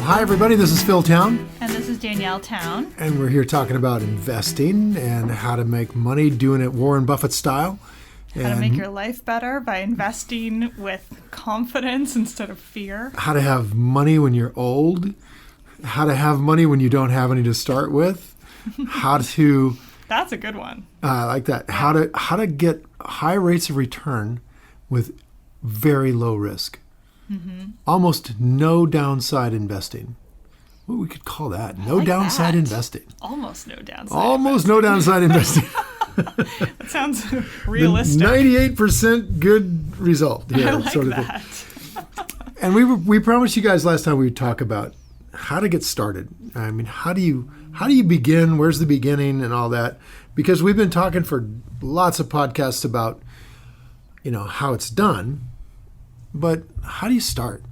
Hi, everybody. This is Phil Town. And this is Danielle Town. And we're here talking about investing and how to make money doing it Warren Buffett style. How to make your life better by investing with confidence instead of fear. How to have money when you're old. How to have money when you don't have any to start with. How to... That's a good one. I like that. How to get high rates of return with very low risk. Mm-hmm. Almost no downside investing. What we could call that. No downside investing. Almost no downside. Almost no downside investing. That sounds realistic. 98% good result here. I like sort of that. And we promised you guys last time we would talk about how to get started. I mean, how do you begin? Where's the beginning and all that? Because we've been talking for lots of podcasts about, how it's done. But how do you start?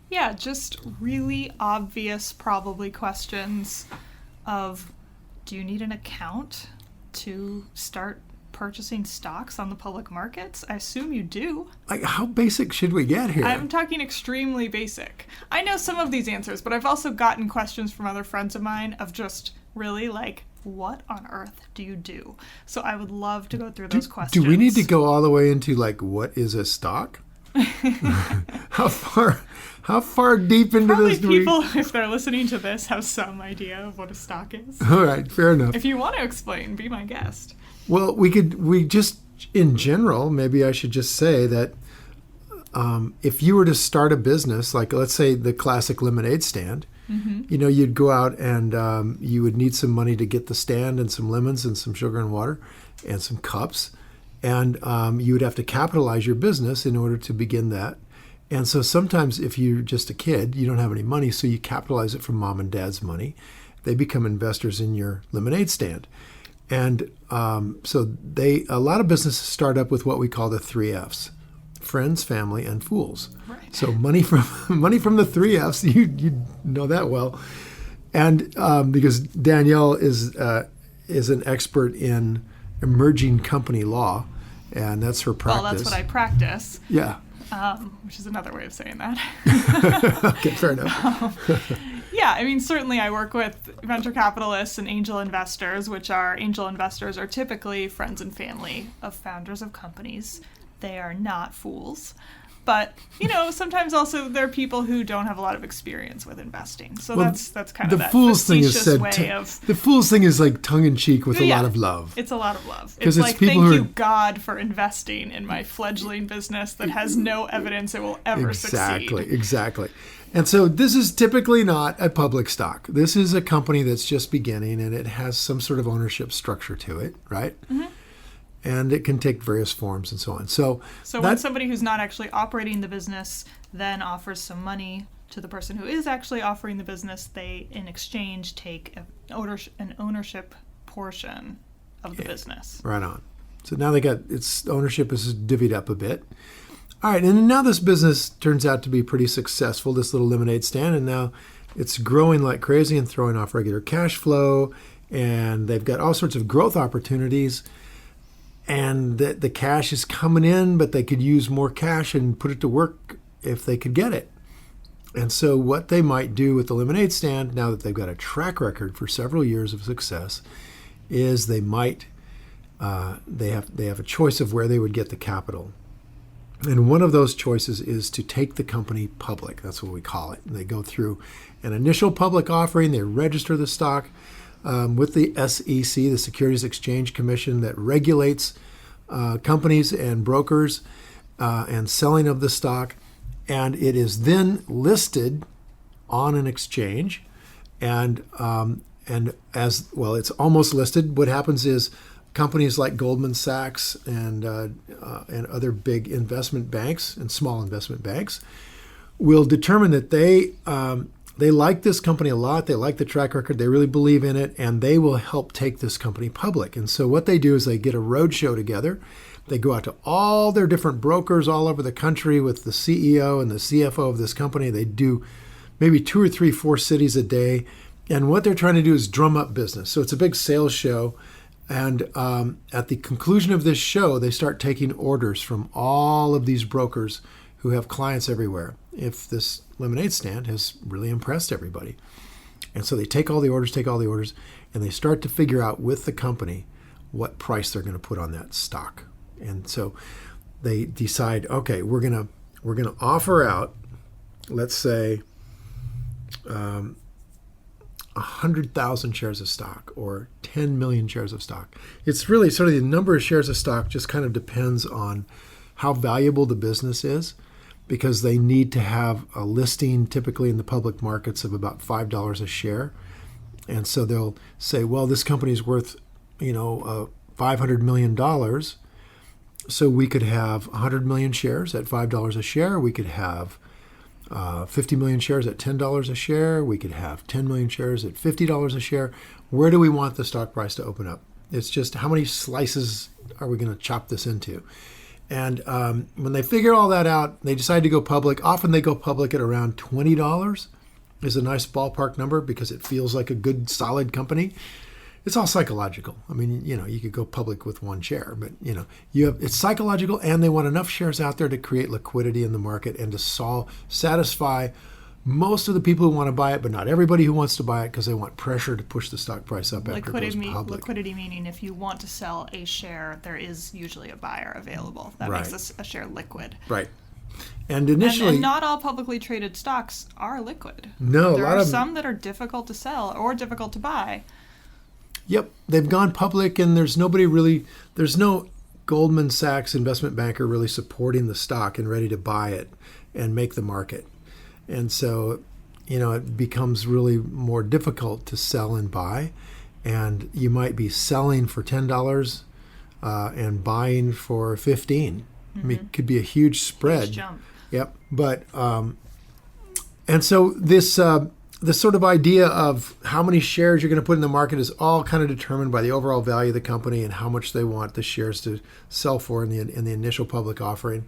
Yeah, just really obvious probably questions of, do you need an account to start purchasing stocks on the public markets? I assume you do. Like, how basic should we get here? I'm talking extremely basic. I know some of these answers, but I've also gotten questions from other friends of mine of just really like, what on earth do you do? So I would love to go through those questions. Do we need to go all the way into like, what is a stock? How far deep into Probably this do we... people, if they're listening to this, have some idea of what a stock is. All right, fair enough. If you want to explain, be my guest. Well, we just, in general, maybe I should just say that if you were to start a business, like let's say the classic lemonade stand, mm-hmm. You'd go out and you would need some money to get the stand and some lemons and some sugar and water and some cups. And you would have to capitalize your business in order to begin that. And so sometimes if you're just a kid, you don't have any money, so you capitalize it from mom and dad's money. They become investors in your lemonade stand. And so a lot of businesses start up with what we call the 3 Fs: friends, family, and fools. Right. So money from the 3 Fs, you know that well. And because Danielle is an expert in emerging company law, and that's her practice. Well, that's what I practice. Yeah. Which is another way of saying that. Okay, fair enough. Yeah, I mean, certainly I work with venture capitalists and angel investors, angel investors are typically friends and family of founders of companies. They are not fools. But, sometimes also there are people who don't have a lot of experience with investing. So that's kind of that facetious way of... The fool's thing is like tongue-in-cheek with a lot of love. It's a lot of love. It's like, thank you, God, for investing in my fledgling business that has no evidence it will ever succeed. Exactly. And so this is typically not a public stock. This is a company that's just beginning, and it has some sort of ownership structure to it, right? Mm-hmm. And it can take various forms and so on. So when somebody who's not actually operating the business then offers some money to the person who is actually offering the business, they, in exchange, take an ownership portion of the business. Right on. So now its ownership is divvied up a bit. All right, and now this business turns out to be pretty successful, this little lemonade stand, and now it's growing like crazy and throwing off regular cash flow, and they've got all sorts of growth opportunities. And the cash is coming in, but they could use more cash and put it to work if they could get it. And so what they might do with the lemonade stand, now that they've got a track record for several years of success, is they have a choice of where they would get the capital. And one of those choices is to take the company public. That's what we call it. And they go through an initial public offering. They register the stock with the SEC, the Securities Exchange Commission, that regulates companies and brokers and selling of the stock. And it is then listed on an exchange. And as well, it's almost listed. What happens is companies like Goldman Sachs and other big investment banks and small investment banks will determine that they like this company a lot. They like the track record. They really believe in it, and they will help take this company public. And so what they do is they get a roadshow together. They go out to all their different brokers all over the country with the CEO and the CFO of this company. They do maybe 2 or 3, 4 cities a day. And what they're trying to do is drum up business. So it's a big sales show. And at the conclusion of this show, they start taking orders from all of these brokers who have clients everywhere. if this lemonade stand has really impressed everybody. And so they take all the orders, and they start to figure out with the company what price they're going to put on that stock. And so they decide, okay, we're going to offer out, let's say, 100,000 shares of stock or 10 million shares of stock. It's really sort of the number of shares of stock just kind of depends on how valuable the business is, because they need to have a listing typically in the public markets of about $5 a share. And so they'll say, well, this company's worth, $500 million. So we could have 100 million shares at $5 a share. We could have 50 million shares at $10 a share. We could have 10 million shares at $50 a share. Where do we want the stock price to open up? It's just how many slices are we going to chop this into? And when they figure all that out, they decide to go public. Often they go public at around $20 is a nice ballpark number because it feels like a good, solid company. It's all psychological. I mean, you could go public with one share, but it's psychological, and they want enough shares out there to create liquidity in the market and to satisfy most of the people who want to buy it, but not everybody who wants to buy it, because they want pressure to push the stock price up after it goes public. Liquidity meaning if you want to sell a share, there is usually a buyer available. That Right. makes a share liquid. Right. And initially, and not all publicly traded stocks are liquid. No, there a lot are of some that are difficult to sell or difficult to buy. Yep, they've gone public, and there's no Goldman Sachs investment banker really supporting the stock and ready to buy it and make the market. And so, it becomes really more difficult to sell and buy. And you might be selling for $10 and buying for $15. I mean, it could be a huge spread. Huge jump. Yep. But and so this sort of idea of how many shares you're going to put in the market is all kind of determined by the overall value of the company and how much they want the shares to sell for in the initial public offering,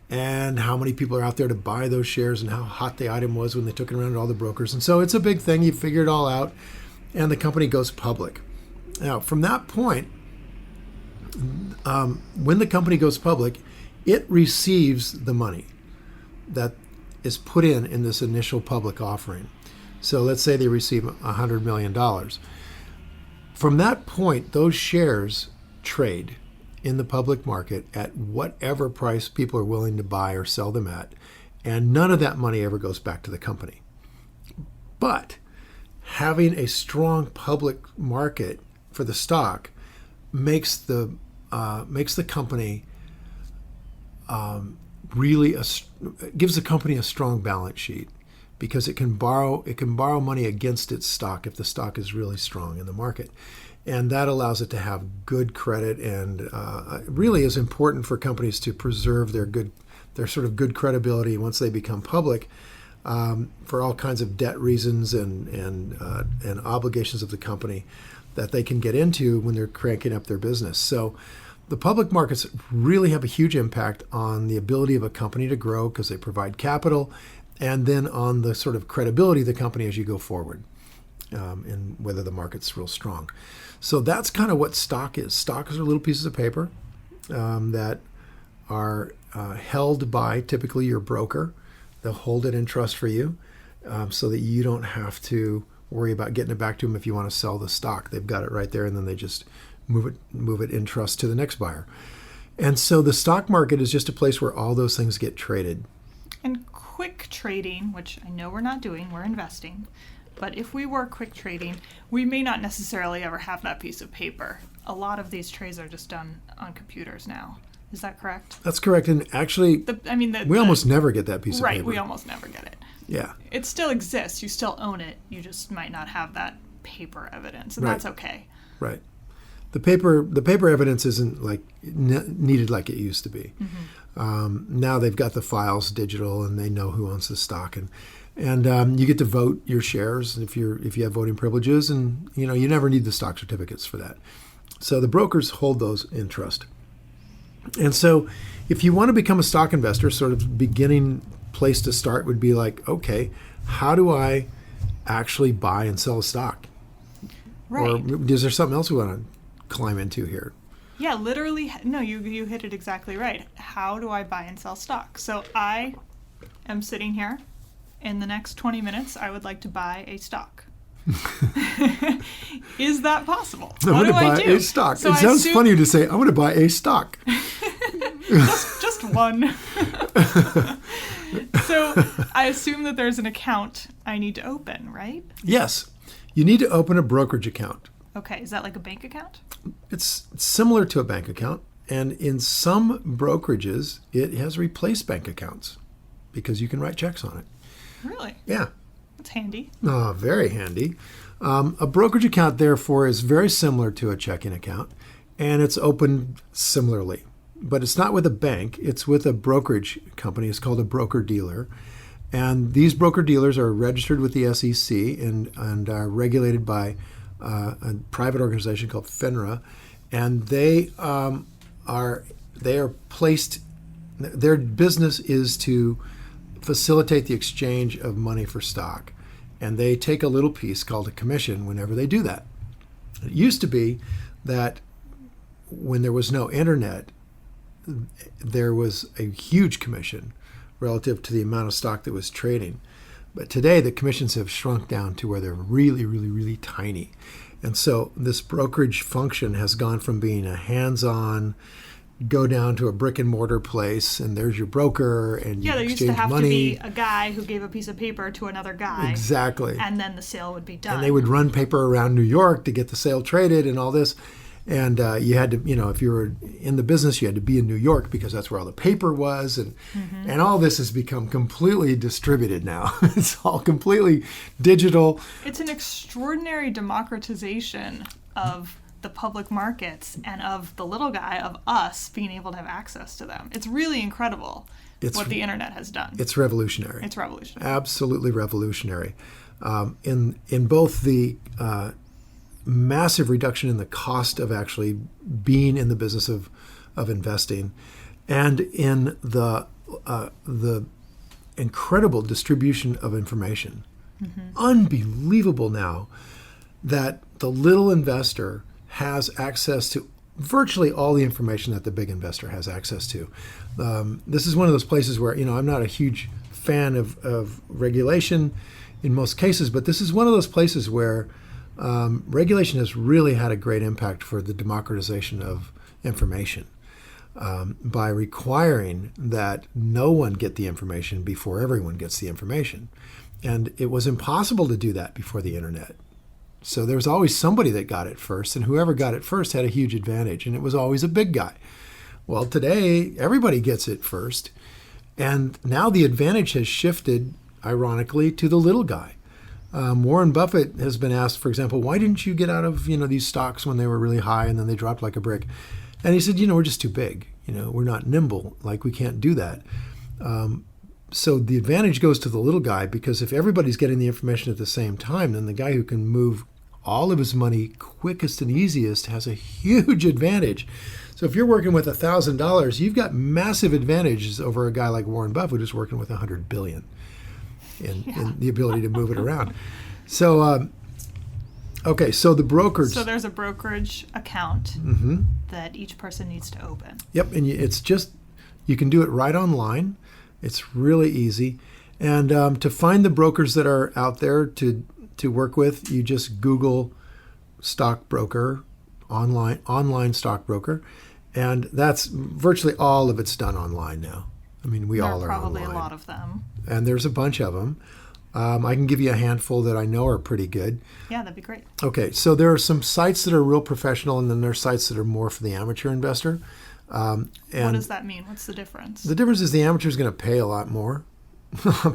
and how many people are out there to buy those shares, and how hot the item was when they took it around to all the brokers. And so it's a big thing. You figure it all out, and the company goes public. Now, from that point, when the company goes public, it receives the money that is put in this initial public offering. So let's say they receive $100 million. From that point, those shares trade in the public market at whatever price people are willing to buy or sell them at, and none of that money ever goes back to the company. But having a strong public market for the stock makes the company gives the company a strong balance sheet, because it can borrow money against its stock if the stock is really strong in the market. And that allows it to have good credit, and really is important for companies to preserve their sort of good credibility once they become public, for all kinds of debt reasons and obligations of the company that they can get into when they're cranking up their business. So the public markets really have a huge impact on the ability of a company to grow, because they provide capital, and then on the sort of credibility of the company as you go forward, and whether the market's real strong. So that's kind of what stock is. Stocks are little pieces of paper that are held by typically your broker. They'll hold it in trust for you, so that you don't have to worry about getting it back to them if you want to sell the stock. They've got it right there, and then they just move it in trust to the next buyer. And so the stock market is just a place where all those things get traded. And quick trading, which I know we're not doing, we're investing. But if we were quick trading, we may not necessarily ever have that piece of paper. A lot of these trades are just done on computers now. Is that correct? That's correct. And actually, we almost never get that piece of paper. Right, we almost never get it. Yeah. It still exists. You still own it. You just might not have that paper evidence, and that's okay. Right. The paper evidence isn't like needed like it used to be. Mm-hmm. Now they've got the files digital, and they know who owns the stock, and you get to vote your shares if you have voting privileges, and you never need the stock certificates for that. So the brokers hold those in trust. And so if you want to become a stock investor, sort of beginning place to start would be like, okay, how do I actually buy and sell a stock? Right. Or is there something else we want to climb into here? Yeah, literally. No, you hit it exactly right. How do I buy and sell stock? So I am sitting here. In the next 20 minutes, I would like to buy a stock. Is that possible? I'm going to buy a stock. So it sounds funny to say, I'm going to buy a stock. just one. So I assume that there's an account I need to open, right? Yes. You need to open a brokerage account. Okay. Is that like a bank account? It's similar to a bank account. And in some brokerages, it has replaced bank accounts because you can write checks on it. Really? Yeah. That's handy. Oh, very handy. A brokerage account, therefore, is very similar to a checking account, and it's opened similarly. But it's not with a bank. It's with a brokerage company. It's called a broker-dealer. And these broker-dealers are registered with the SEC and are regulated by a private organization called FINRA. And they are placed, their business is to facilitate the exchange of money for stock. And they take a little piece called a commission whenever they do that. It used to be that when there was no internet, there was a huge commission relative to the amount of stock that was trading. But today the commissions have shrunk down to where they're really, really, really tiny. And so this brokerage function has gone from being a hands-on, go down to a brick and mortar place and there's your broker and you there exchange used to have money. to be a guy who gave a piece of paper to another guy. Exactly. And then the sale would be done. And they would run paper around New York to get the sale traded and all this. And you had to, if you were in the business, you had to be in New York because that's where all the paper was. And all this has become completely distributed now. It's all completely digital. It's an extraordinary democratization of the public markets and of the little guy, of us being able to have access to them. It's really incredible what the internet has done. It's revolutionary. It's revolutionary. Absolutely revolutionary. In both the massive reduction in the cost of actually being in the business of investing, and in the incredible distribution of information. Unbelievable now that the little investor has access to virtually all the information that the big investor has access to. This is one of those places where, I'm not a huge fan of regulation in most cases, but this is one of those places where regulation has really had a great impact for the democratization of information by requiring that no one get the information before everyone gets the information. And it was impossible to do that before the internet. So there was always somebody that got it first, and whoever got it first had a huge advantage, and it was always a big guy. Well, today, everybody gets it first, and now the advantage has shifted, ironically, to the little guy. Warren Buffett has been asked, for example, why didn't you get out of these stocks when they were really high and then they dropped like a brick? And he said, we're just too big. We're not nimble. Like, we can't do that. So the advantage goes to the little guy, because if everybody's getting the information at the same time, then the guy who can move all of his money quickest and easiest has a huge advantage. So if you're working with $1,000, you've got massive advantages over a guy like Warren Buffett who's working with $100 billion in the ability to move it around. So, okay, so the brokerage. So there's a brokerage account that each person needs to open. Yep, and you can do it right online. It's really easy. And to find the brokers that are out there to work with, you just Google stockbroker, online stockbroker, and that's virtually all of it's done online now. I mean, we all are online. There are probably a lot of them. And there's a bunch of them. I can give you a handful that I know are pretty good. Yeah, that'd be great. Okay, so there are some sites that are real professional, and then there are sites that are more for the amateur investor. And what does that mean? What's the difference? The difference is the amateur is going to pay a lot more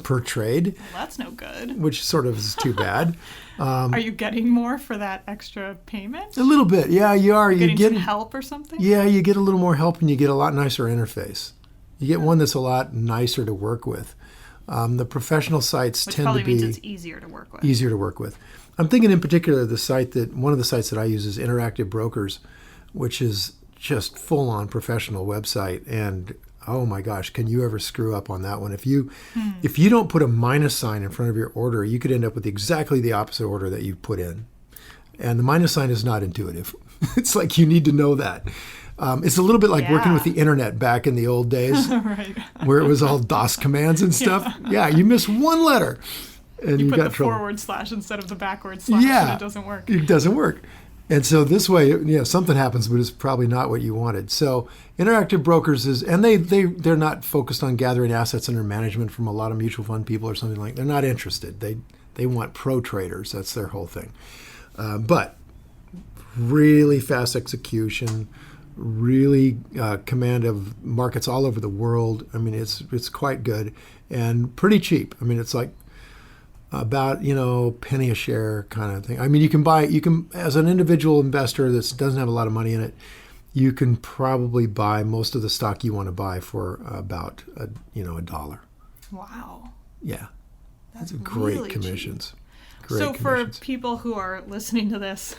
per trade. Well, that's no good. Which sort of is too bad. Are you getting more for that extra payment? A little bit, yeah, you are. You're getting some help or something? Yeah, you get a little more help, and you get a lot nicer interface. You get one that's a lot nicer to work with. The professional sites Which tend to be... Which probably means it's easier to work with. Easier to work with. I'm thinking in particular one of the sites that I use is Interactive Brokers, which is just full-on professional website. And oh my gosh, can you ever screw up on that one? If you don't put a minus sign in front of your order, you could end up with exactly the opposite order that you put in. And the minus sign is not intuitive. It's like you need to know that. It's a little bit like working Yeah. with the internet back in the old days, Right. where it was all DOS commands and stuff. Yeah, you miss one letter, and you Put got the trouble. forward slash instead of the backward slash, Yeah. and it doesn't work. It doesn't work. And so this way, something happens, but it's probably not what you wanted. So Interactive Brokers is, and they're not focused on gathering assets under management from a lot of mutual fund people or something like. They're not interested. They want pro traders. That's their whole thing. But really fast execution, really command of markets all over the world. I mean, it's quite good and pretty cheap. I mean, it's like about penny a share kind of thing. I mean, you can as an individual investor that doesn't have a lot of money in it, you can probably buy most of the stock you want to buy for about $1. Wow. Yeah, That's great really commissions. cheap. Great So for commissions. people who are listening to this,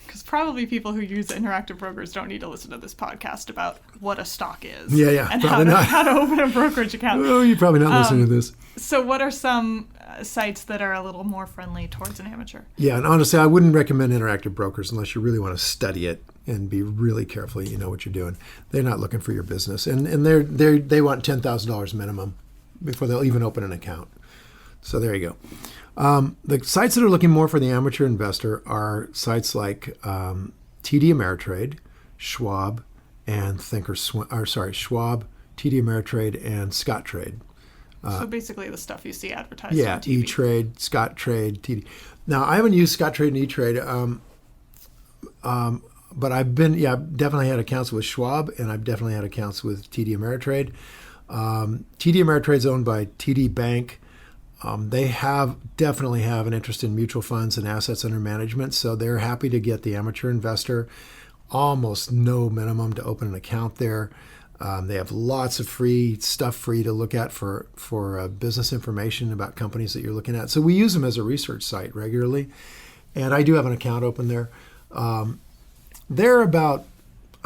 because probably people who use Interactive Brokers don't need to listen to this podcast about what a stock is. Yeah, And probably not. how to open a brokerage account. Oh, you're probably not listening to this. So what are some sites that are a little more friendly towards an amateur? Yeah, and honestly, I wouldn't recommend Interactive Brokers unless you really want to study it and be really careful. You know what you're doing. They're not looking for your business, and they want $10,000 minimum before they'll even open an account. So there you go. The sites that are looking more for the amateur investor are sites like TD Ameritrade, Schwab, and Schwab, TD Ameritrade, and Scottrade. So basically the stuff you see advertised Yeah, on TV. E-Trade, Scottrade, TD. Now, I haven't used Scottrade and E-Trade, but I've definitely had accounts with Schwab, and I've definitely had accounts with TD Ameritrade. TD Ameritrade is owned by TD Bank. They definitely have an interest in mutual funds and assets under management, so they're happy to get the amateur investor almost no minimum to open an account there. They have lots of free stuff for you to look at for business information about companies that you're looking at. So we use them as a research site regularly, and I do have an account open there.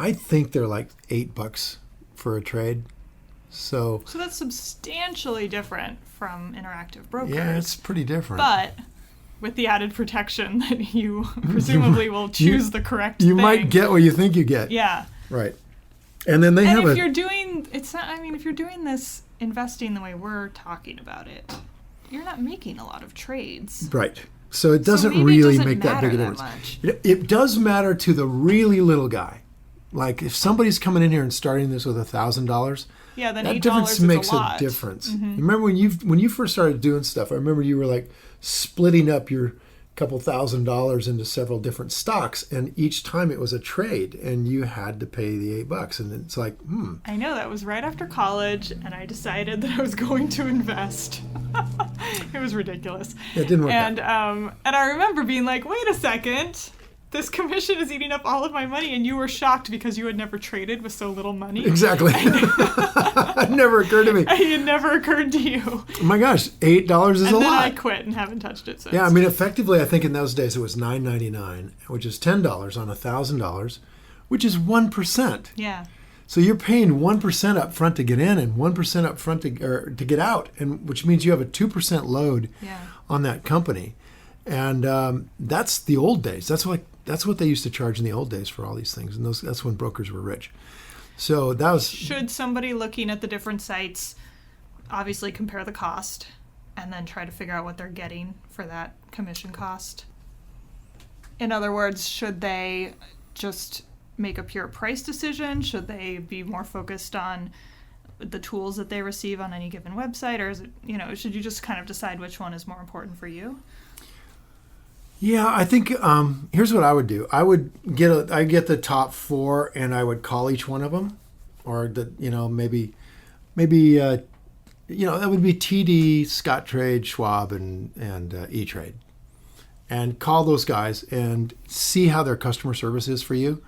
I think they're like $8 for a trade. So that's substantially different from Interactive Brokers. yeah, it's pretty different. But with the added protection that you presumably will choose the correct You thing. might get what you think you get. Yeah. Right. And then they And have if you're doing if you're doing this investing the way we're talking about it, you're not making a lot of trades. right. So it doesn't maybe it really doesn't make that big a matter that difference. much. It does matter to the really little guy. Like if somebody's coming in here and starting this with $1,000, Yeah, then that $8 difference is makes a lot. a difference. You remember when you first started doing stuff? I remember you were like splitting up your couple $1,000s into several different stocks, and each time it was a trade, and you had to pay the $8, and it's like, I know, that was right after college, and I decided that I was going to invest. It was ridiculous. It didn't work and I remember being like, wait a second, this commission is eating up all of my money, and you were shocked because you had never traded with so little money. exactly. It never occurred to me. It never occurred to you. Oh my gosh, $8 is And a then lot. I quit and haven't touched it since. Yeah, I mean, effectively, I think in those days it was $9.99, which is $10 on $1,000, which is 1%. Yeah. So you're paying 1% up front to get in and 1% up front to get out, and which means you have a 2% load Yeah. on that company. And that's the old days. That's what they used to charge in the old days for all these things, and that's when brokers were rich. So that was. Should somebody looking at the different sites obviously compare the cost and then try to figure out what they're getting for that commission cost? In other words, should they just make a pure price decision? Should they be more focused on the tools that they receive on any given website? Or is it, should you just kind of decide which one is more important for you? Yeah, I think here's what I would do. I get the top 4, and I would call each one of them, or maybe that would be TD, Scottrade, Schwab, and E-Trade, and call those guys and see how their customer service is for you.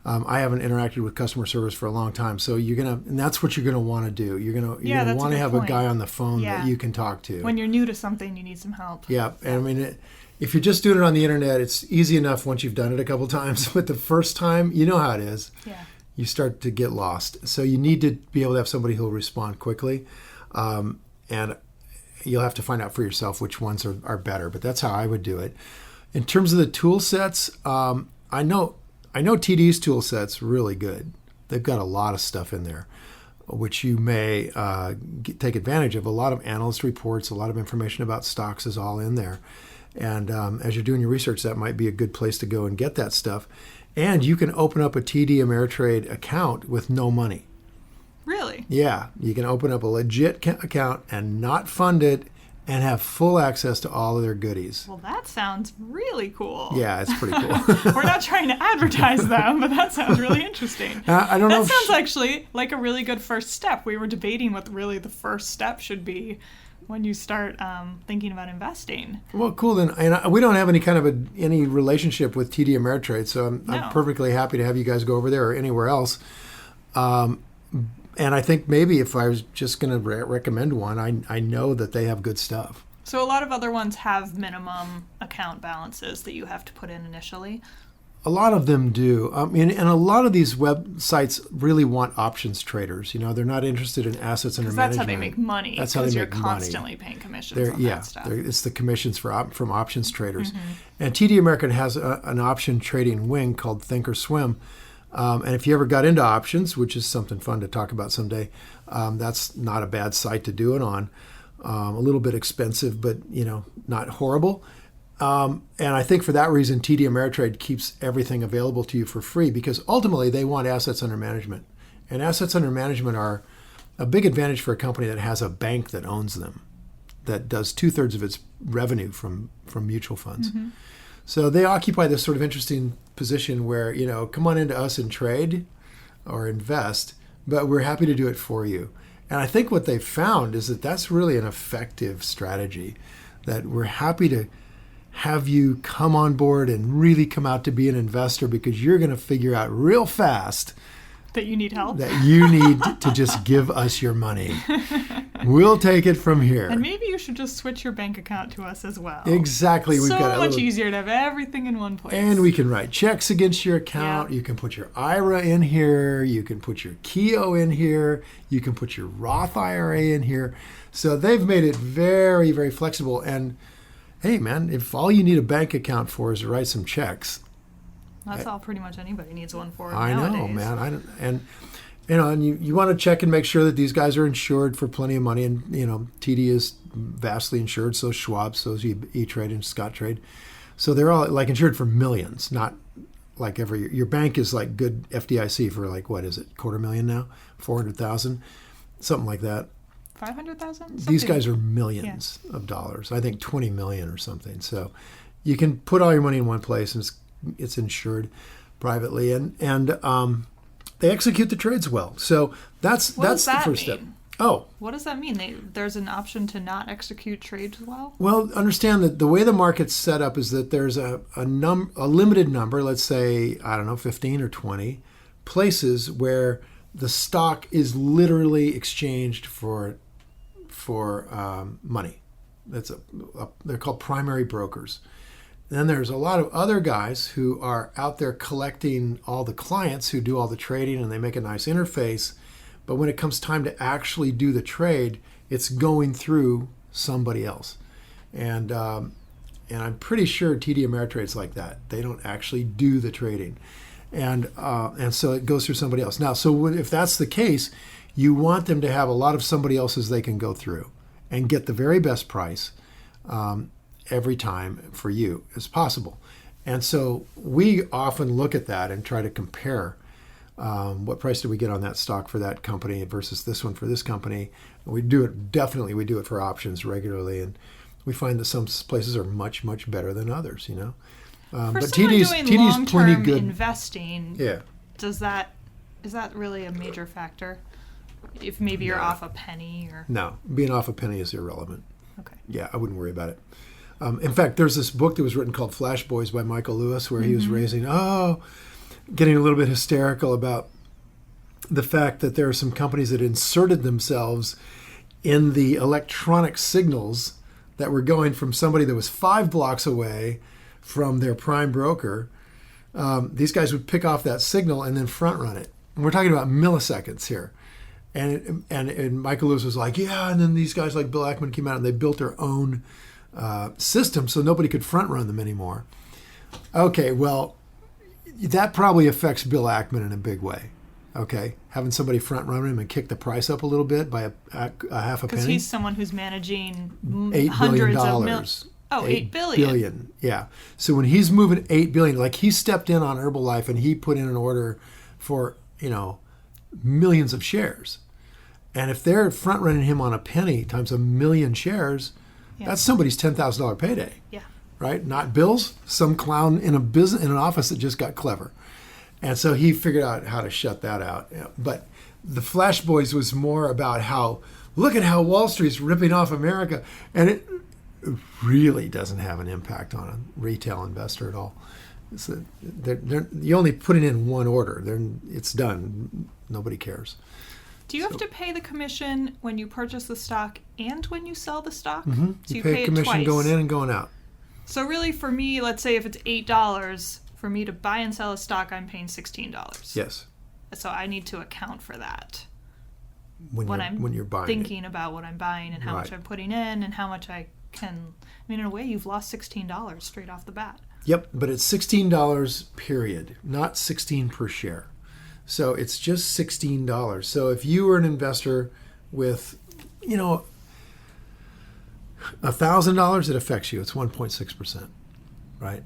I haven't interacted with customer service for a long time, so and that's what you're gonna want to do. You're gonna want to have a guy on the phone that you can talk to. When you're new to something, you need some help. Yeah, and I mean, if you're just doing it on the internet, it's easy enough once you've done it a couple times. But the first time, you know how it is. Yeah. You start to get lost. So you need to be able to have somebody who'll respond quickly, and you'll have to find out for yourself which ones are better. But that's how I would do it. In terms of the tool sets, I know TD's tool set's really good. They've got a lot of stuff in there, which you may take advantage of. A lot of analyst reports, a lot of information about stocks is all in there. And as you're doing your research, that might be a good place to go and get that stuff. And you can open up a TD Ameritrade account with no money. Really? Yeah, you can open up a legit account and not fund it and have full access to all of their goodies. Well, that sounds really cool. Yeah, it's pretty cool. We're not trying to advertise them, but that sounds really interesting. I don't know. That sounds actually like a really good first step. We were debating what really the first step should be when you start thinking about investing. Well, cool then. And we don't have any kind of any relationship with TD Ameritrade, so I'm perfectly happy to have you guys go over there or anywhere else. And I think maybe if I was just going to recommend one, I know that they have good stuff. So a lot of other ones have minimum account balances that you have to put in initially. A lot of them do. And a lot of these websites really want options traders. They're not interested in assets under management. That's how they make money. That's how they make money. Because you're constantly paying commissions on that stuff. It's the commissions from options traders. Mm-hmm. And TD American has an option trading wing called Thinkorswim. And if you ever got into options, which is something fun to talk about someday, that's not a bad site to do it on. A little bit expensive, but not horrible. And I think for that reason, TD Ameritrade keeps everything available to you for free because ultimately they want assets under management. And assets under management are a big advantage for a company that has a bank that owns them, that does 2/3 of its revenue from mutual funds. Mm-hmm. So they occupy this sort of interesting position where, come on into us and trade or invest, but we're happy to do it for you. And I think what they've found is that that's really an effective strategy, that we're happy to have you come on board and really come out to be an investor because you're going to figure out real fast that you need help, that you need to just give us your money. We'll take it from here. And maybe you should just switch your bank account to us as well. Exactly. We've got much easier to have everything in one place. And we can write checks against your account. Yeah. You can put your IRA in here. You can put your Keogh in here. You can put your Roth IRA in here. So they've made it very, very flexible. And hey, man, if all you need a bank account for is to write some checks, that's all pretty much anybody needs one for I nowadays. know, man. And you want to check and make sure that these guys are insured for plenty of money. And, TD is vastly insured, so Schwab, so is E-Trade and Scottrade. So they're all like insured for millions, not like every year. Your bank is like good FDIC for like, what is it, $250,000 now? 400,000? Something like that. 500,000? These guys are millions of dollars. I think 20 million or something. So you can put all your money in one place and it's insured privately, and they execute the trades well. So that's the first step. Oh, what does that mean? There's an option to not execute trades well? Well, understand that the way the market's set up is that there's a limited number, let's say, 15 or 20 places where the stock is literally exchanged for money. They're called primary brokers. Then there's a lot of other guys who are out there collecting all the clients who do all the trading, and they make a nice interface. But when it comes time to actually do the trade, it's going through somebody else. And I'm pretty sure TD Ameritrade's like that. They don't actually do the trading. And so it goes through somebody else. Now, if that's the case, you want them to have a lot of somebody else's they can go through and get the very best price every time for you as possible. And so we often look at that and try to compare what price did we get on that stock for that company versus this one for this company. We do it for options regularly, and we find that some places are much, much better than others, For but someone doing long-term investing, is that really a major factor? If maybe you're off a penny or... No, being off a penny is irrelevant. Okay. Yeah, I wouldn't worry about it. In fact, there's this book that was written called Flash Boys by Michael Lewis, where he was getting a little bit hysterical about the fact that there are some companies that inserted themselves in the electronic signals that were going from somebody that was 5 blocks away from their prime broker. These guys would pick off that signal and then front run it. And we're talking about milliseconds here. And Michael Lewis was like, and then these guys like Bill Ackman came out and they built their own system so nobody could front run them anymore. Okay, well, that probably affects Bill Ackman in a big way. Okay, having somebody front run him and kick the price up a little bit by a half a Because penny. he's someone who's managing $8 hundreds billion. of millions. Oh, $8 billion. Yeah. So when he's moving $8 billion, like he stepped in on Herbalife and he put in an order for, millions of shares. And if they're front running him on a penny times 1 million shares, that's somebody's $10,000 payday. Yeah. Right? Not Bill's, some clown in an office that just got clever. And so he figured out how to shut that out. But the Flash Boys was more about look at how Wall Street's ripping off America. And it really doesn't have an impact on a retail investor at all. You only put it in one order. It's done. Nobody cares. Do you have to pay the commission when you purchase the stock and when you sell the stock? Mm-hmm. So you pay a commission it twice. going in and going out. So really for me, let's say if it's $8, for me to buy and sell a stock, I'm paying $16. Yes. So I need to account for that when you're buying thinking about what I'm buying and how Right. much I'm putting in and how much I can. I mean, in a way, you've lost $16 straight off the bat. Yep, but it's $16 period, not 16 per share. So it's just $16. So if you were an investor with, $1,000, it affects you. It's 1.6%, right?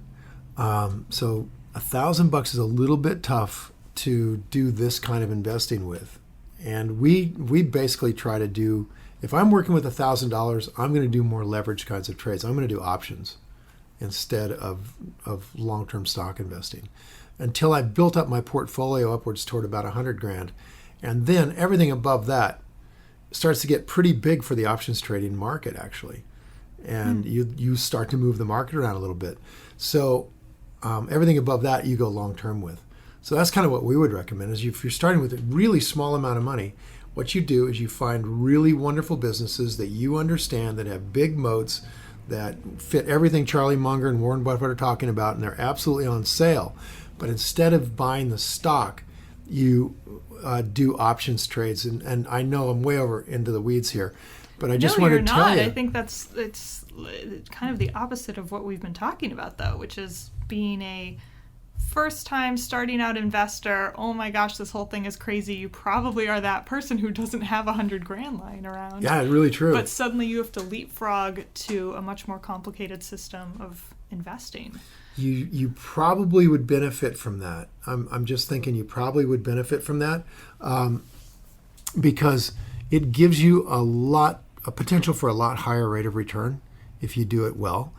So $1,000 is a little bit tough to do this kind of investing with. And we basically try to do, if I'm working with $1,000, I'm going to do more leverage kinds of trades. I'm going to do options instead of long-term stock investing until I built up my portfolio upwards toward about $100,000. And then everything above that starts to get pretty big for the options trading market, actually. And you start to move the market around a little bit. So everything above that, you go long-term with. So that's kind of what we would recommend is if you're starting with a really small amount of money, what you do is you find really wonderful businesses that you understand that have big moats that fit everything Charlie Munger and Warren Buffett are talking about, and they're absolutely on sale. But instead of buying the stock, you do options trades. And I know I'm way over into the weeds here, but I just want to tell you. I think it's kind of the opposite of what we've been talking about, though, which is being a first-time starting out investor. Oh my gosh, this whole thing is crazy. You probably are that person who doesn't have $100,000 lying around. Yeah, really true. But suddenly you have to leapfrog to a much more complicated system of investing. You probably would benefit from that. I'm just thinking you probably would benefit from that because it gives you a potential for a lot higher rate of return if you do it well.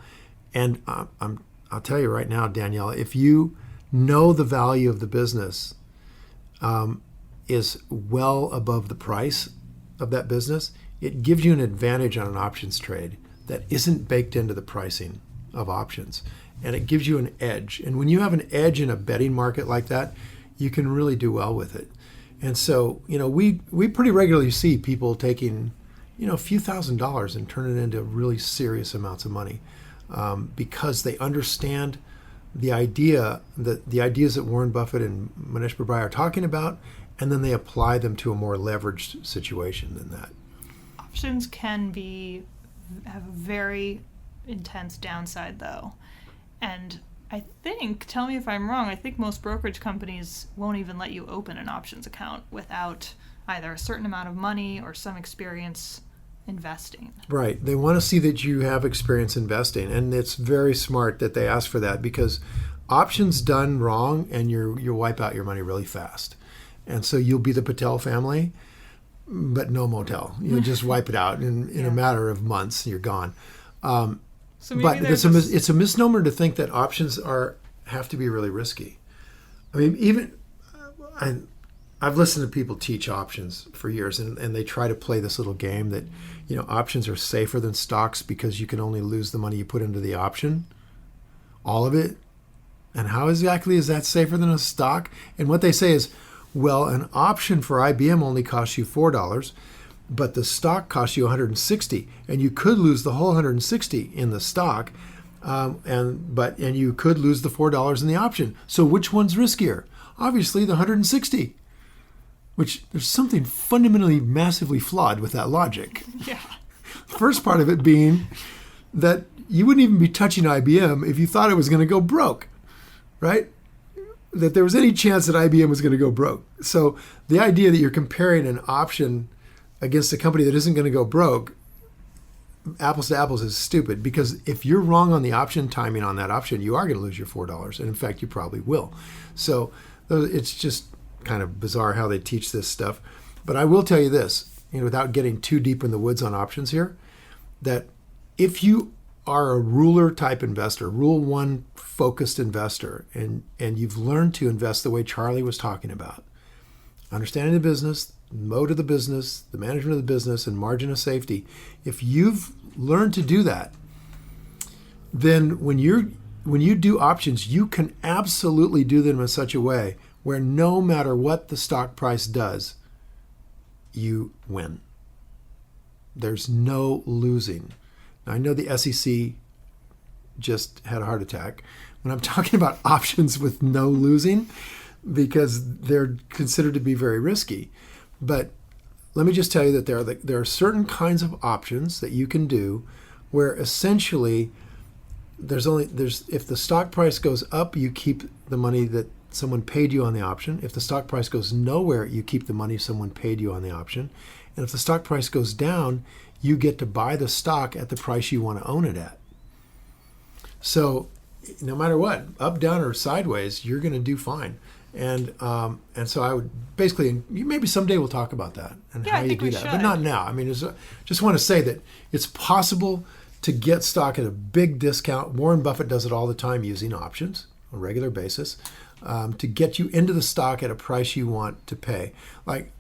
And I'll tell you right now, Danielle, if you know the value of the business is well above the price of that business, it gives you an advantage on an options trade that isn't baked into the pricing of options. And it gives you an edge. And when you have an edge in a betting market like that, you can really do well with it. And so, we pretty regularly see people taking, a few $1,000s and turn it into really serious amounts of money because they understand the ideas that Warren Buffett and Manish Babrai are talking about, and then they apply them to a more leveraged situation than that. Options can have a very intense downside, though. And I think, tell me if I'm wrong, I think most brokerage companies won't even let you open an options account without either a certain amount of money or some experience investing. Right. They want to see that you have experience investing, and it's very smart that they ask for that because options done wrong and you'll wipe out your money really fast. And so you'll be the Patel family, but no motel. You'll just wipe it out in a matter of months. You're gone. But it's a misnomer to think that options have to be really risky. I mean, I've listened to people teach options for years, and they try to play this little game that, options are safer than stocks because you can only lose the money you put into the option, all of it. And how exactly is that safer than a stock? And what they say is, well, an option for IBM only costs you $4, but the stock costs you $160, and you could lose the whole $160 in the stock, and you could lose the $4 in the option. So which one's riskier? Obviously, the $160. Which there's something fundamentally massively flawed with that logic. Yeah. First part of it being that you wouldn't even be touching IBM if you thought it was going to go broke, right? that there was any chance that IBM was going to go broke. So the idea that you're comparing an option against a company that isn't going to go broke, apples to apples, is stupid, because if you're wrong on the option timing on that option, you are going to lose your $4. And in fact, you probably will. So it's just kind of bizarre how they teach this stuff. But I will tell you this, without getting too deep in the woods on options here, that if you are a ruler type investor, rule one focused investor, and you've learned to invest the way Charlie was talking about, understanding the business, mode of the business, the management of the business, and margin of safety, if you've learned to do that, then when you do options, you can absolutely do them in such a way where no matter what the stock price does, you win. There's no losing. Now, I know the SEC just had a heart attack when I'm talking about options with no losing, because they're considered to be very risky. But let me just tell you that there are certain kinds of options that you can do where essentially if the stock price goes up, you keep the money that someone paid you on the option. If the stock price goes nowhere, you keep the money someone paid you on the option. And if the stock price goes down, you get to buy the stock at the price you want to own it at. So no matter what, up, down, or sideways, you're going to do fine. And so I would basically, maybe someday we'll talk about that and how you do that, but not now. I mean, just want to say that it's possible to get stock at a big discount. Warren Buffett does it all the time using options on a regular basis to get you into the stock at a price you want to pay. Like,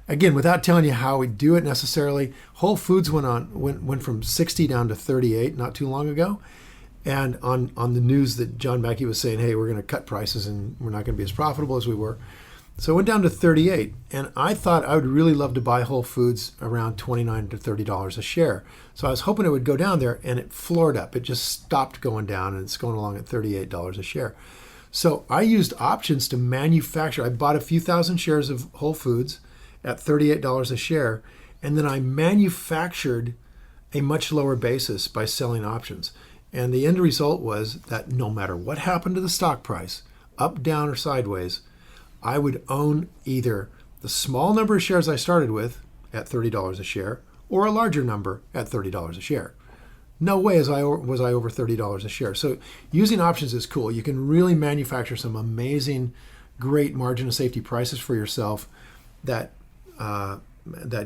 again, without telling you how we do it necessarily, Whole Foods went from 60 down to 38 not too long ago. And on the news that John Mackey was saying, hey, we're going to cut prices and we're not going to be as profitable as we were. So it went down to 38. And I thought I would really love to buy Whole Foods around $29 to $30 a share. So I was hoping it would go down there, and it floored up. It just stopped going down, and it's going along at $38 a share. So I used options to manufacture. I bought a few thousand shares of Whole Foods at $38 a share, and then I manufactured a much lower basis by selling options. And the end result was that no matter what happened to the stock price, up, down, or sideways, I would own either the small number of shares I started with at $30 a share or a larger number at $30 a share. No way was I over $30 a share. So using options is cool. You can really manufacture some amazing, great margin of safety prices for yourself that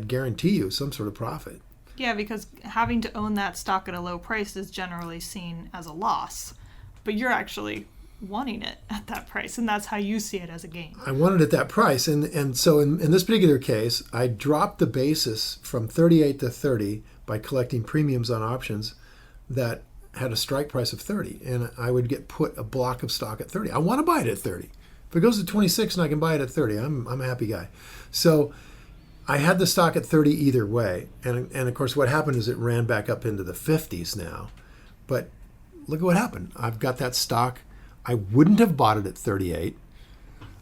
guarantee you some sort of profit. Yeah, because having to own that stock at a low price is generally seen as a loss, but you're actually wanting it at that price, and that's how you see it as a gain. I want it at that price, and so in this particular case, I dropped the basis from 38 to 30 by collecting premiums on options that had a strike price of 30, and I would get put a block of stock at 30. I want to buy it at 30. If it goes to 26 and I can buy it at 30, I'm a happy guy. So I had the stock at 30 either way. And of course, what happened is it ran back up into the 50s now. But look at what happened. I've got that stock. I wouldn't have bought it at 38.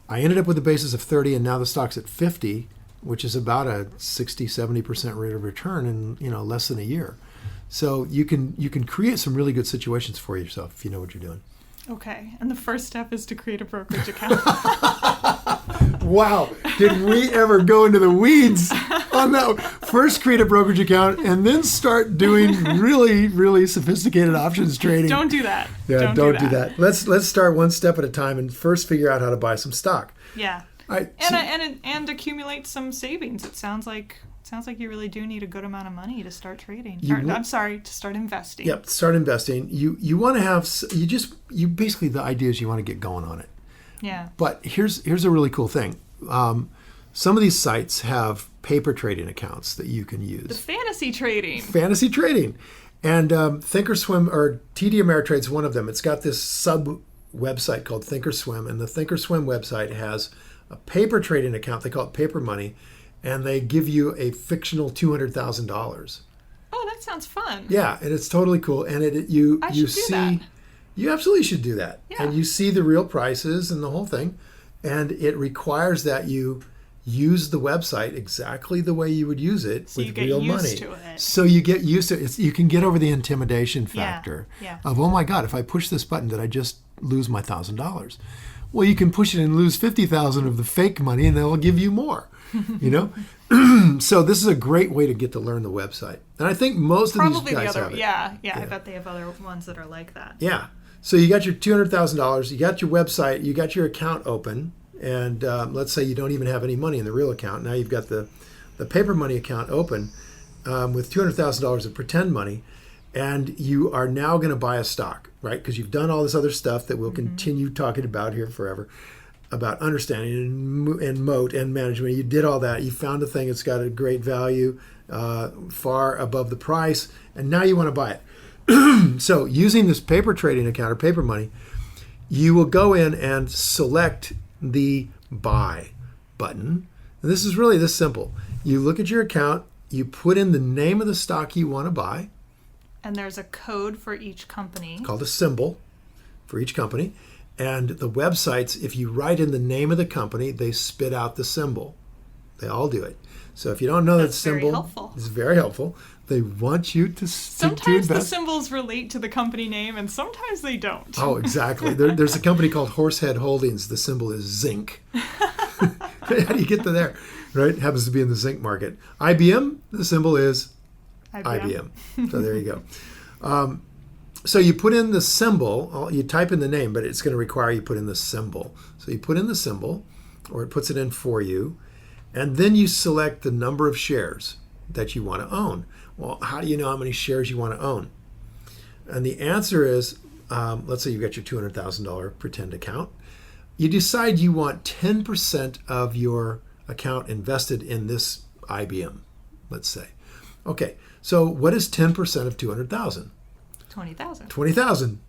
I ended up with a basis of 30, and now the stock's at 50, which is about a 60-70% rate of return in less than a year. So you can create some really good situations for yourself if you know what you're doing. Okay, and the first step is to create a brokerage account. Wow, did we ever go into the weeds on that? First create a brokerage account and then start doing really, really sophisticated options trading. Don't do that. Yeah, don't do that. Let's start one step at a time and first figure out how to buy some stock. Yeah. All right, and accumulate some savings. It sounds like you really do need a good amount of money to start trading. To start investing. Yep, start investing. You want to have basically the idea is you want to get going on it. Yeah. But here's a really cool thing. Some of these sites have paper trading accounts that you can use. The fantasy trading. Fantasy trading. And Thinkorswim, or TD Ameritrade is one of them. It's got this sub website called Thinkorswim, and the Thinkorswim website has a paper trading account. They call it Paper Money, and they give you a fictional $200,000. Oh, that sounds fun. Yeah, and it's totally cool. And you see that. You absolutely should do that. Yeah. And you see the real prices and the whole thing. And it requires that you use the website exactly the way you would use it with real money. So you get used to it. You can get over the intimidation factor of, oh my God, if I push this button, did I just lose my $1,000? Well, you can push it and lose 50,000 of the fake money, and they'll give you more. You know, so this is a great way to get to learn the website, and I think most of Probably these guys the other, have it. yeah. I bet they have other ones that are like that. Yeah. So you got your $200,000, you got your website, you got your account open, and let's say you don't even have any money in the real account. Now you've got the paper money account open with $200,000 of pretend money, and you are now going to buy a stock, right? Because you've done all this other stuff that we'll continue talking about here forever, about understanding and moat and management. You did all that. You found a thing that's got a great value, far above the price, and now you want to buy it. So using this paper trading account or paper money, you will go in and select the buy button. And this is really this simple. You look at your account, you put in the name of the stock you want to buy. And there's a code for each company. It's called a symbol for each company. And the websites, if you write in the name of the company, they spit out the symbol. They all do it. So if you don't know that symbol, very helpful. It's very helpful. They want you to Sometimes the invest. symbols relate to the company name, and sometimes they don't. Oh, exactly. There's a company called Horsehead Holdings. The symbol is zinc. How do you get to there? Right? It happens to be in the zinc market. IBM, the symbol is IBM. So there you go. So you put in the symbol, you type in the name, but it's going to require you put in the symbol. So you put in the symbol, or it puts it in for you, and then you select the number of shares that you want to own. Well, how do you know how many shares you want to own? And the answer is, let's say you've got your $200,000 pretend account. You decide you want 10% of your account invested in this IBM, let's say. Okay, so what is 10% of 200,000? 20,000. 20,000.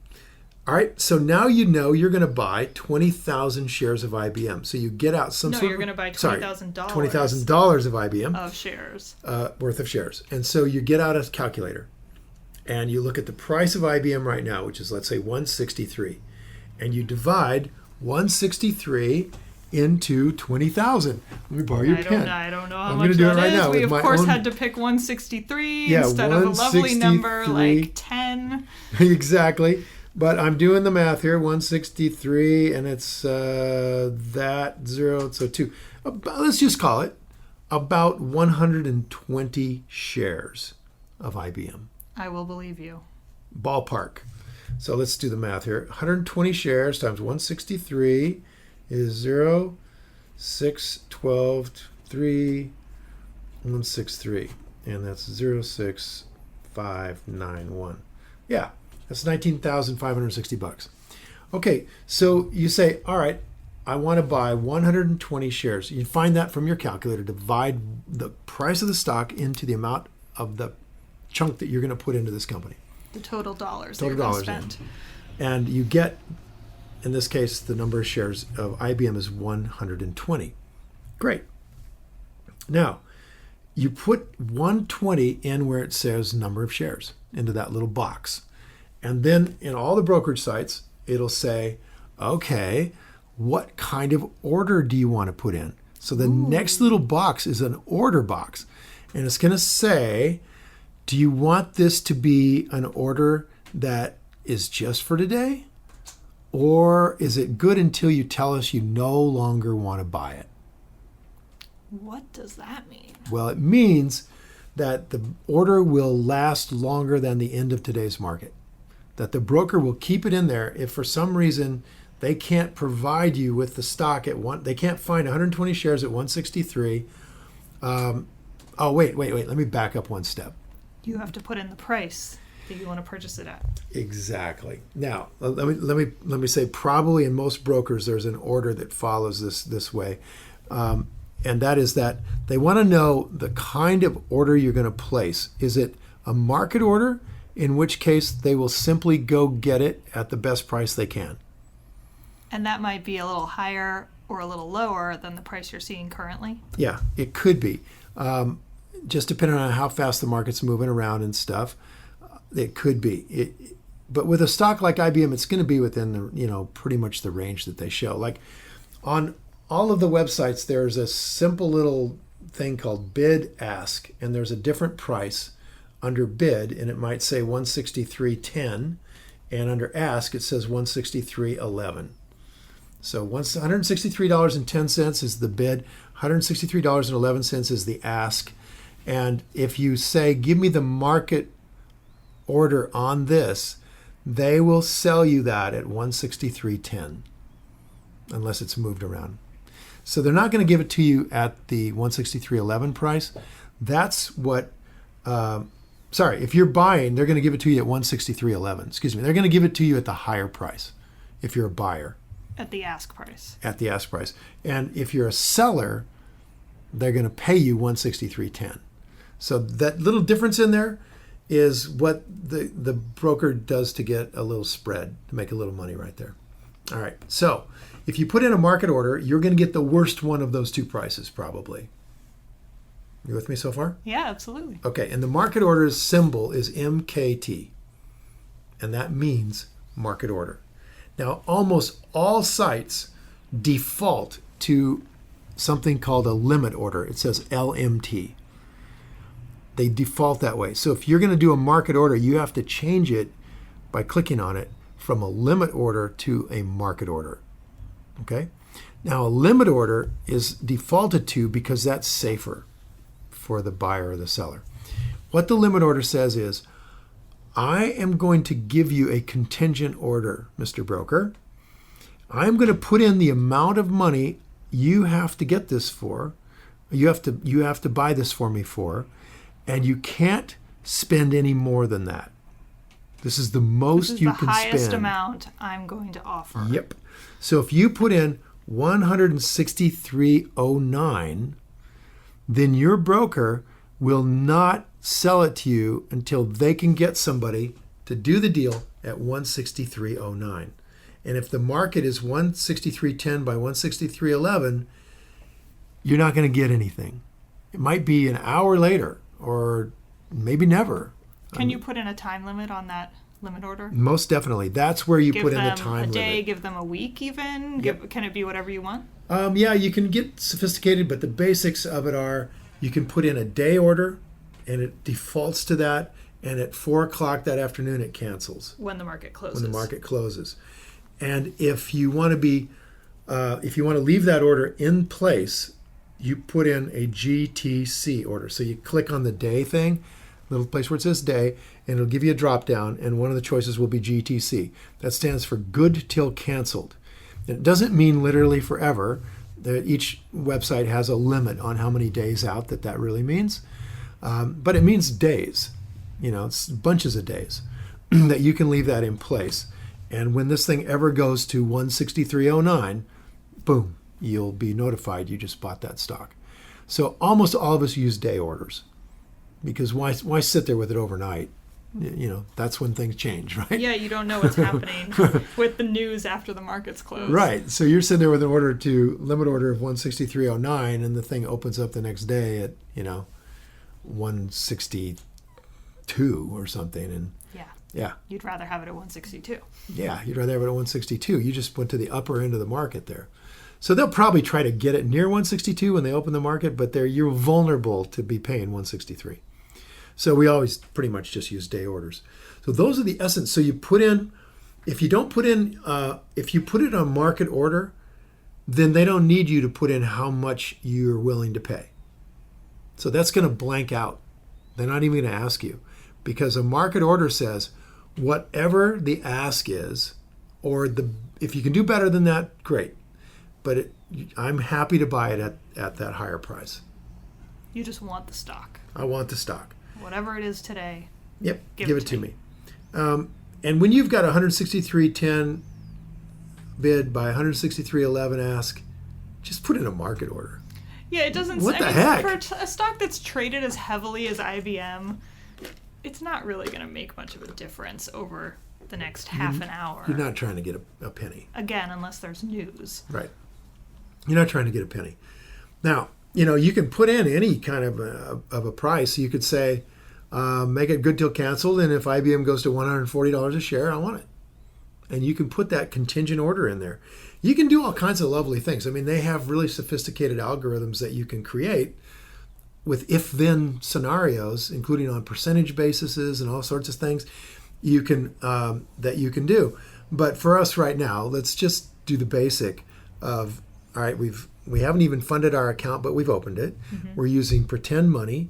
All right, so now you know you're going to buy 20,000 shares of IBM. So you get out some No, sort you're of... going to buy $20,000 $20,000 of IBM. of shares. Worth of shares. And so you get out a calculator and you look at the price of IBM right now, which is, let's say, 163. And you divide 163 into 20,000. Let me borrow your pen. I don't know how I'm much gonna do it that right is. now We, with of my course, own- had to pick 163 Yeah, instead of a lovely number 163. like 10. Exactly. But I'm doing the math here. 163, and it's that 0, so 2. Let's just call it about 120 shares of IBM. I will believe you. Ballpark. So let's do the math here. 120 shares times 163 is 0, 6, 12, 3, 163. And that's 06591. Yeah, that's $19,560. Okay, so you say, all right, I want to buy 120 shares. You find that from your calculator. Divide the price of the stock into the amount of the chunk that you're going to put into this company. The total dollars Total that you're dollars, going to spend. And you get, in this case, the number of shares of IBM is 120. Great. Now, you put 120 in where it says number of shares, into that little box. And then in all the brokerage sites, it'll say, okay, what kind of order do you want to put in? So the next little box is an order box. And it's going to say, do you want this to be an order that is just for today? Or is it good until you tell us you no longer want to buy it? What does that mean? Well, it means that the order will last longer than the end of today's market. That the broker will keep it in there if for some reason they can't provide you with the stock at one, they can't find 120 shares at 163. Wait. Let me back up one step. You have to put in the price that you want to purchase it at. Exactly. Now, let me say, probably in most brokers, there's an order that follows this way. And that is that they want to know the kind of order you're going to place. Is it a market order, in which case they will simply go get it at the best price they can? And that might be a little higher or a little lower than the price you're seeing currently? Yeah, it could be. Just depending on how fast the market's moving around and stuff, it could be. But with a stock like IBM, it's going to be within the, pretty much the range that they show. Like on all of the websites, there's a simple little thing called bid ask, and there's a different price under bid, and it might say 163.10, and under ask it says 163.11. So once $163.10 is the bid, $163.11 is the ask. And if you say, give me the market order on this, they will sell you that at $163.10 unless it's moved around. So they're not going to give it to you at the $163.11 price. That's what, if you're buying, they're going to give it to you at $163.11. Excuse me. They're going to give it to you at the higher price if you're a buyer. At the ask price. At the ask price. And if you're a seller, they're going to pay you $163.10. So that little difference in there is what the broker does to get a little spread, to make a little money right there. All right. So if you put in a market order, you're going to get the worst one of those two prices probably. You with me so far? Yeah, absolutely. Okay. And the market order's symbol is MKT. And that means market order. Now, almost all sites default to something called a limit order. It says LMT. They default that way. So if you're going to do a market order, you have to change it by clicking on it from a limit order to a market order. Okay? Now, a limit order is defaulted to because that's safer for the buyer or the seller. What the limit order says is, I am going to give you a contingent order, Mr. Broker. I'm going to put in the amount of money you have to get this for. You have to buy this for me for, and you can't spend any more than that. This is the most you can spend. This is the highest amount I'm going to offer. Yep. So if you put in $163.09, then your broker will not sell it to you until they can get somebody to do the deal at $163.09. And if the market is $163.10 by $163.11, you're not going to get anything. It might be an hour later or maybe never. Can you put in a time limit on that limit order? Most definitely. That's where you put in the time limit. Give them a day, give them a week even? Yep. Can it be whatever you want? Yeah, you can get sophisticated, but the basics of it are you can put in a day order and it defaults to that, and at 4 o'clock that afternoon it cancels. When the market closes. When the market closes. And if you want to leave that order in place, you put in a GTC order. So you click on the day thing, little place where it says day, and it'll give you a drop down, and one of the choices will be GTC. That stands for good till canceled. And it doesn't mean literally forever. Each website has a limit on how many days out that really means. But it means days. It's bunches of days that you can leave that in place. And when this thing ever goes to 163.09, boom, you'll be notified you just bought that stock. So almost all of us use day orders because why sit there with it overnight? That's when things change, right? Yeah, you don't know what's happening with the news after the market's closed. Right. So you're sitting there with an limit order of 163.09, and the thing opens up the next day at 162 or something, and yeah, you'd rather have it at 162. Yeah, you'd rather have it at 162. You just went to the upper end of the market there. So they'll probably try to get it near 162 when they open the market, but you're vulnerable to be paying 163. So we always pretty much just use day orders. So those are the essence. So you put in, if you put it on market order, then they don't need you to put in how much you're willing to pay. So that's going to blank out. They're not even going to ask you, because a market order says whatever the ask is, or if you can do better than that, great. But I'm happy to buy it at that higher price. You just want the stock. I want the stock. Whatever it is today. Yep, give it to me. And when you've got 163.10 bid by 163.11 ask, just put in a market order. Yeah, it doesn't. What the heck? For a stock that's traded as heavily as IBM, it's not really going to make much of a difference over the next half an hour. You're not trying to get a penny. Again, unless there's news. Right. You're not trying to get a penny. Now, you can put in any kind of a price. You could say, make it good till canceled, and if IBM goes to $140 a share, I want it. And you can put that contingent order in there. You can do all kinds of lovely things. I mean, they have really sophisticated algorithms that you can create with if-then scenarios, including on percentage bases and all sorts of things that you can do. But for us right now, let's just do the basic. of, all right, we haven't even funded our account, but we've opened it. We're using pretend money,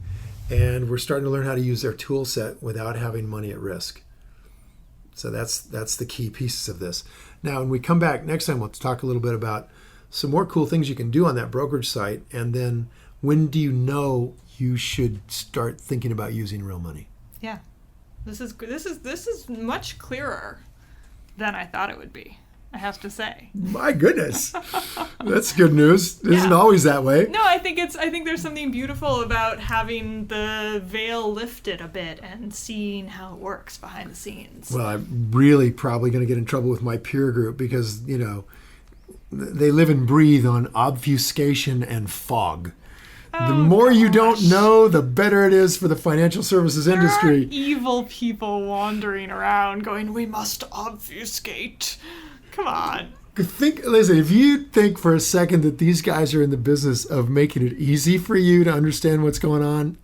and we're starting to learn how to use their tool set without having money at risk. So that's the key pieces of this. Now, when we come back next time, we'll talk a little bit about some more cool things you can do on that brokerage site, and then when do you know you should start thinking about using real money? Yeah, this is much clearer than I thought it would be, I have to say. My goodness, that's good news. It isn't always that way. No, I think there's something beautiful about having the veil lifted a bit and seeing how it works behind the scenes. Well, I'm really probably going to get in trouble with my peer group because, they live and breathe on obfuscation and fog. The more you don't know, the better it is for the financial services industry. There are evil people wandering around going, we must obfuscate. Come on. Listen, if you think for a second that these guys are in the business of making it easy for you to understand what's going on,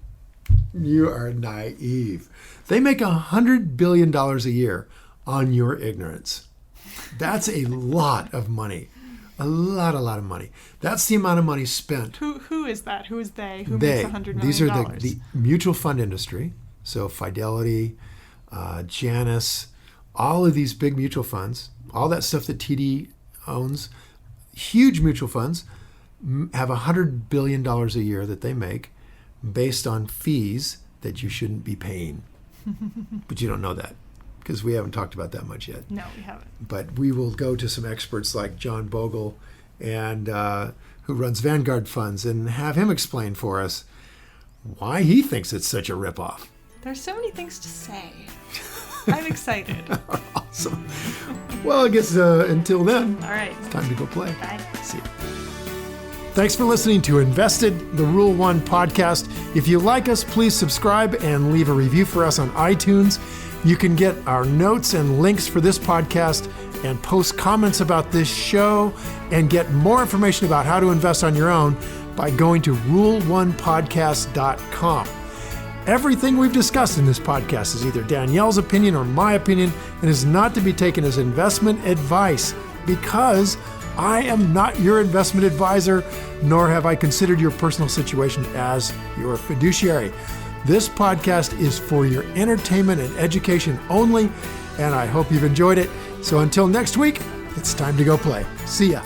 you are naive. They make $100 billion a year on your ignorance. That's a lot of money. A lot of money. That's the amount of money spent. Who is that? Who is they? Who makes $100 million? These are the mutual fund industry. So Fidelity, Janus, all of these big mutual funds, all that stuff that TD owns, huge mutual funds, have $100 billion a year that they make based on fees that you shouldn't be paying. But you don't know that, because we haven't talked about that much yet. No, we haven't. But we will go to some experts like John Bogle, and who runs Vanguard Funds, and have him explain for us why he thinks it's such a ripoff. There's so many things to say. I'm excited. Awesome. Well, I guess until then, all right, it's time to go play. Bye. See you. Thanks for listening to InvestED, the Rule 1 podcast. If you like us, please subscribe and leave a review for us on iTunes. You can get our notes and links for this podcast and post comments about this show and get more information about how to invest on your own by going to rule1podcast.com. Everything we've discussed in this podcast is either Danielle's opinion or my opinion and is not to be taken as investment advice, because I am not your investment advisor, nor have I considered your personal situation as your fiduciary. This podcast is for your entertainment and education only, and I hope you've enjoyed it. So until next week, it's time to go play. See ya.